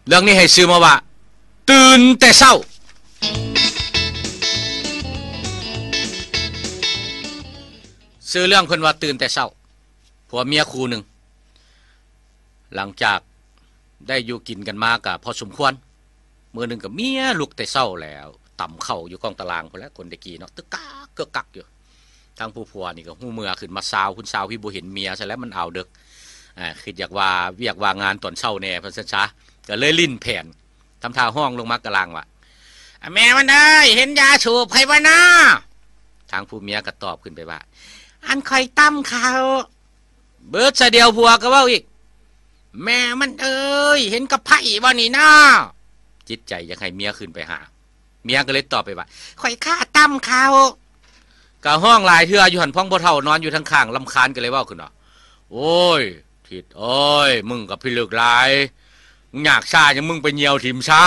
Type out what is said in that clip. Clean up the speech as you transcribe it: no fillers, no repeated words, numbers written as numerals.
เรื่องนี้ให้ซื้อมาว่าตื่นแต่เช้าซื้อเรื่องเพิ่นว่าตื่นแต่เช้าผัวเมียคู่หนึ่งหลังจากได้อยู่กินกันมากับพอสมควรมื้อนึงกับเมียลุกแต่เช้าแล้วต่ำเข้าอยู่กองตารางพุ่นแหล้วคนตะกี้เนาะตึกกักเกือกกักอยู่ทางผู้ผัวนี่ก็ฮู้เมื่อขึ้นมาซาวคุณสาวพี่บ่เห็นเมียซะแล้วมันเอาดึกคืออยากว่าเวียกว่างานตอนเช้าแน่เพิ่นซั่นซะก็เลยลิ้นแผ่นทำท่าห้องลงมากะลางว่าแม่มันได้เห็นยาสูบให้บ่นะทางผู้เมียก็ตอบขึ้นไปว่าอันค่อยตั้มเขาเบิดซะเดียวผัวก็เว้าอีกแม่มันเอ้ยเห็นกับไผ่บ่นี่นะจิตใจอยากให้เมียขึ้นไปหาเมียก็เลยตอบไปว่าค่อยฆ่าตั้มเขาก็ห้องหลายเทื่ออยู่หันพ้องบ่เฒ่านอนอยู่ทางข้างลำคาญก็เลยเว้าขึ้นว่าโอ้ยทิดโอ้ยมึงกับพี่ลึกหลายมึงอยากซ่าจังมึงไปเหี่ยวถิ่มซะ